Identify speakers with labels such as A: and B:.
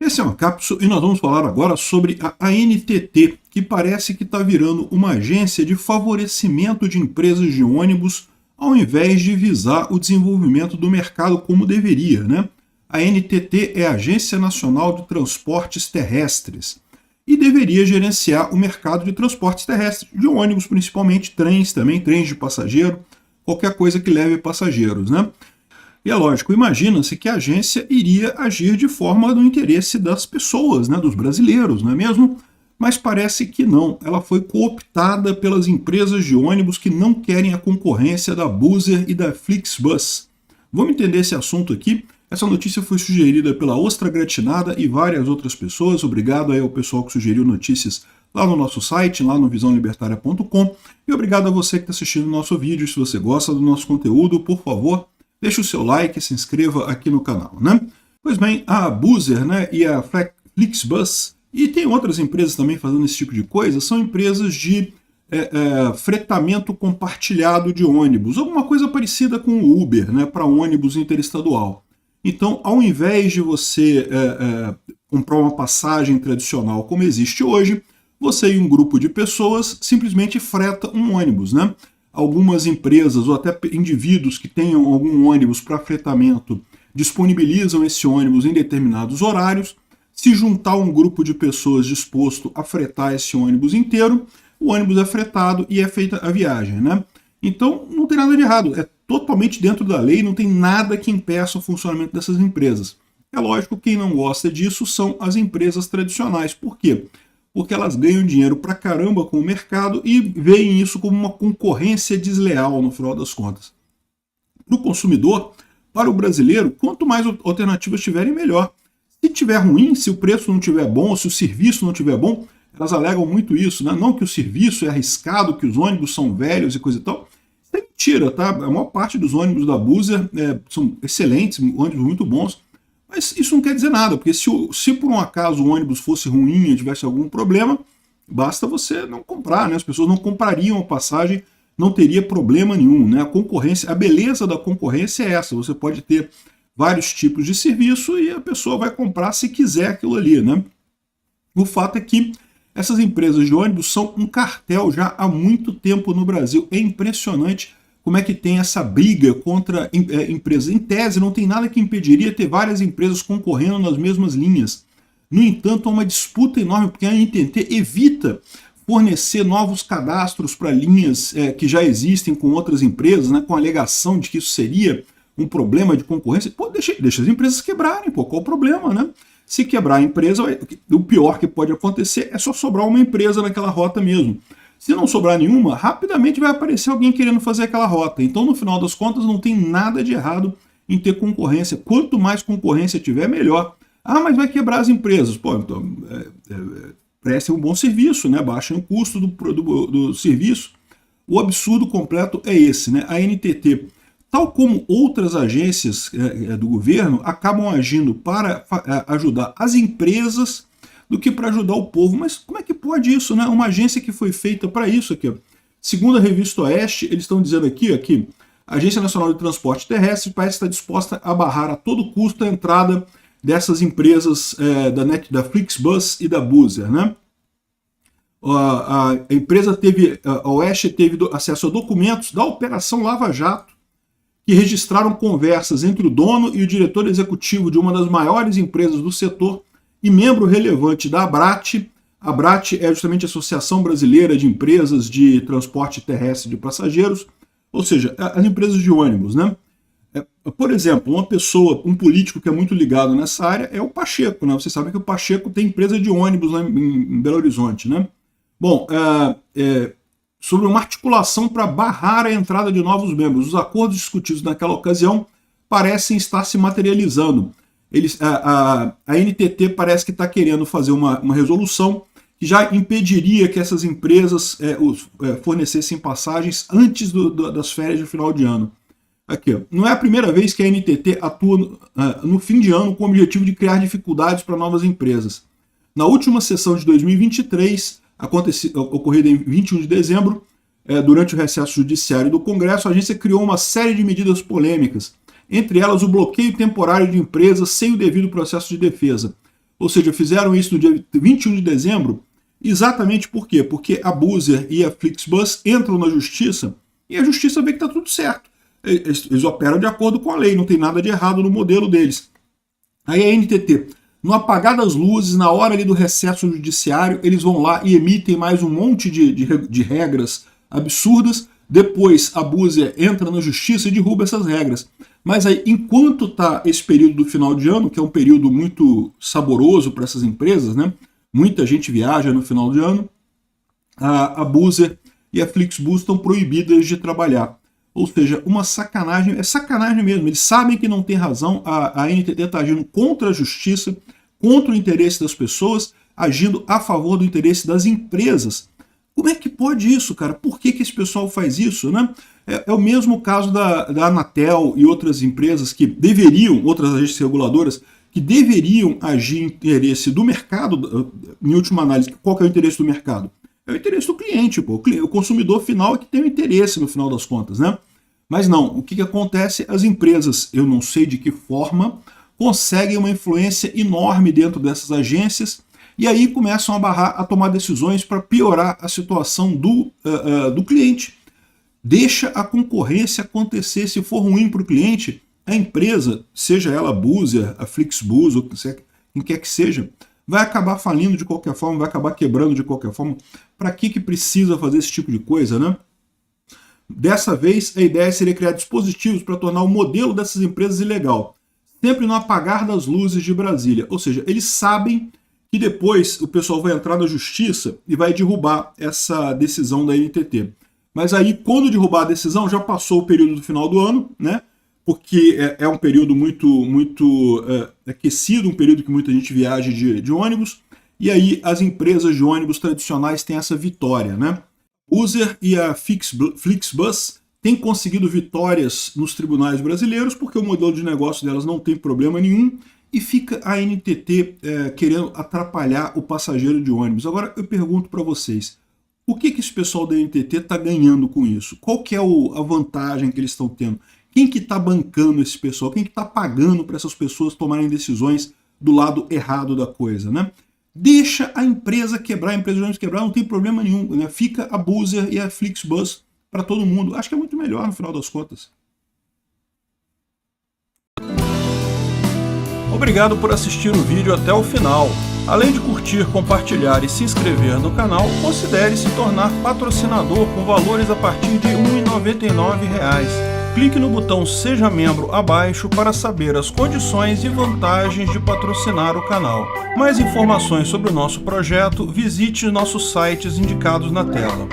A: Esse é uma cápsula e nós vamos falar agora sobre a ANTT, que parece que está virando uma agência de favorecimento de empresas de ônibus ao invés de visar o desenvolvimento do mercado como deveria, né? A ANTT é a Agência Nacional de Transportes Terrestres e deveria gerenciar o mercado de transportes terrestres, de ônibus principalmente, trens também, trens de passageiro, qualquer coisa que leve passageiros, né? E é lógico, imagina-se que a agência iria agir de forma no interesse das pessoas, né, dos brasileiros, não é mesmo? Mas parece que não. Ela foi cooptada pelas empresas de ônibus que não querem a concorrência da Buser e da Flixbus. Vamos entender esse assunto aqui. Essa notícia foi sugerida pela Ostra Gratinada e várias outras pessoas. Obrigado aí ao pessoal que sugeriu notícias lá no nosso site, lá no visãolibertaria.com. E obrigado a você que está assistindo o nosso vídeo. Se você gosta do nosso conteúdo, por favor, deixe o seu like e se inscreva aqui no canal, né? Pois bem, a Buser, né, e a Flixbus, e tem outras empresas também fazendo esse tipo de coisa, são empresas de fretamento compartilhado de ônibus, alguma coisa parecida com o Uber, né, para ônibus interestadual. Então, ao invés de você comprar uma passagem tradicional como existe hoje, você e um grupo de pessoas simplesmente freta um ônibus, né? Algumas empresas ou até indivíduos que tenham algum ônibus para fretamento disponibilizam esse ônibus em determinados horários. Se juntar um grupo de pessoas disposto a fretar esse ônibus inteiro, o ônibus é fretado e é feita a viagem, né? Então não tem nada de errado, é totalmente dentro da lei, não tem nada que impeça o funcionamento dessas empresas. É lógico que quem não gosta disso são as empresas tradicionais. Por quê? Porque elas ganham dinheiro pra caramba com o mercado e veem isso como uma concorrência desleal no final das contas. Para o consumidor, para o brasileiro, quanto mais alternativas tiverem, melhor. Se tiver ruim, se o preço não tiver bom, se o serviço não tiver bom, elas alegam muito isso, né? Não que o serviço é arriscado, que os ônibus são velhos e coisa e tal. Isso é mentira, tá? A maior parte dos ônibus da Buser são excelentes, ônibus muito bons. Mas isso não quer dizer nada, porque se por um acaso o ônibus fosse ruim e tivesse algum problema, basta você não comprar, né? As pessoas não comprariam a passagem, não teria problema nenhum, né? A concorrência, a beleza da concorrência é essa, você pode ter vários tipos de serviço e a pessoa vai comprar se quiser aquilo ali, né? O fato é que essas empresas de ônibus são um cartel já há muito tempo no Brasil. É impressionante como é que tem essa briga contra empresas. Em tese, não tem nada que impediria ter várias empresas concorrendo nas mesmas linhas. No entanto, há uma disputa enorme, porque a ANTT evita fornecer novos cadastros para linhas que já existem com outras empresas, né, com a alegação de que isso seria um problema de concorrência. Pô, deixa as empresas quebrarem, pô, qual o problema, né? Se quebrar a empresa, o pior que pode acontecer é só sobrar uma empresa naquela rota mesmo. Se não sobrar nenhuma, rapidamente vai aparecer alguém querendo fazer aquela rota. Então, no final das contas, não tem nada de errado em ter concorrência. Quanto mais concorrência tiver, melhor. Ah, mas vai quebrar as empresas. Pô, então, prestem um bom serviço, né? Baixem o custo do serviço. O absurdo completo é esse, né? A ANTT, tal como outras agências do governo, acabam agindo para ajudar as empresas do que para ajudar o povo. Mas como é que pode isso, né? Uma agência que foi feita para isso aqui, ó. Segundo a Revista Oeste, eles estão dizendo aqui que a Agência Nacional de Transporte Terrestre parece estar disposta a barrar a todo custo a entrada dessas empresas da Flixbus e da Buser, né? A empresa a Oeste teve acesso a documentos da Operação Lava Jato que registraram conversas entre o dono e o diretor executivo de uma das maiores empresas do setor e membro relevante da ABRAT. A ABRAT é justamente a Associação Brasileira de Empresas de Transporte Terrestre de Passageiros, ou seja, as empresas de ônibus, né? Por exemplo, uma pessoa, um político que é muito ligado nessa área é o Pacheco, né? Vocês sabem que o Pacheco tem empresa de ônibus lá em Belo Horizonte, né? Bom, sobre uma articulação para barrar a entrada de novos membros. Os acordos discutidos naquela ocasião parecem estar se materializando. A ANTT parece que está querendo fazer uma resolução que já impediria que essas empresas fornecessem passagens antes das férias de final de ano. Aqui, não é a primeira vez que a ANTT atua no fim de ano com o objetivo de criar dificuldades para novas empresas. Na última sessão de 2023, ocorrida em 21 de dezembro, durante o recesso judiciário do Congresso, a agência criou uma série de medidas polêmicas, entre elas o bloqueio temporário de empresas sem o devido processo de defesa. Ou seja, fizeram isso no dia 21 de dezembro, exatamente por quê? Porque a Buser e a Flixbus entram na justiça e a justiça vê que está tudo certo. Eles operam de acordo com a lei, não tem nada de errado no modelo deles. Aí a NTT, no apagar das luzes, na hora ali do recesso judiciário, eles vão lá e emitem mais um monte de regras absurdas. Depois a Buser entra na justiça e derruba essas regras. Mas aí, enquanto está esse período do final de ano, que é um período muito saboroso para essas empresas, né? Muita gente viaja no final de ano, a Buser e a Flixbus estão proibidas de trabalhar. Ou seja, uma sacanagem, é sacanagem mesmo. Eles sabem que não tem razão, a NTT está agindo contra a justiça, contra o interesse das pessoas, agindo a favor do interesse das empresas. Como é que pode isso, cara? Por que esse pessoal faz isso, né? É o mesmo caso da Anatel e outras empresas que deveriam, outras agências reguladoras, que deveriam agir em interesse do mercado, em última análise. Qual que é o interesse do mercado? É o interesse do cliente, pô. O consumidor final é que tem o interesse no final das contas, né? Mas não, o que acontece? As empresas, eu não sei de que forma, conseguem uma influência enorme dentro dessas agências e aí começam a barrar, a tomar decisões para piorar a situação do cliente. Deixa a concorrência acontecer. Se for ruim para o cliente, a empresa, seja ela a Buser, a Flixbus, ou quem quer que seja, vai acabar falindo de qualquer forma, vai acabar quebrando de qualquer forma. Para que precisa fazer esse tipo de coisa, né? Dessa vez, a ideia seria criar dispositivos para tornar o modelo dessas empresas ilegal, sempre no apagar das luzes de Brasília. Ou seja, eles sabem que depois o pessoal vai entrar na justiça e vai derrubar essa decisão da NTT. Mas aí, quando derrubar a decisão, já passou o período do final do ano, né? Porque é um período muito aquecido, um período que muita gente viaja de ônibus, e aí as empresas de ônibus tradicionais têm essa vitória, né? Buser e a Flixbus têm conseguido vitórias nos tribunais brasileiros porque o modelo de negócio delas não tem problema nenhum e fica a NTT querendo atrapalhar o passageiro de ônibus. Agora eu pergunto para vocês, o que esse pessoal da NTT está ganhando com isso? Qual que é a vantagem que eles estão tendo? Quem que está bancando esse pessoal? Quem que está pagando para essas pessoas tomarem decisões do lado errado da coisa, né? Deixa a empresa quebrar, a empresa de ônibus quebrar, não tem problema nenhum, né? Fica a Buser e a Flixbus para todo mundo. Acho que é muito melhor no final das contas. Obrigado por assistir o vídeo até o final. Além de curtir, compartilhar e se inscrever no canal, considere se tornar patrocinador com valores a partir de R$ 1,99. Clique no botão Seja Membro abaixo para saber as condições e vantagens de patrocinar o canal. Mais informações sobre o nosso projeto, visite nossos sites indicados na tela.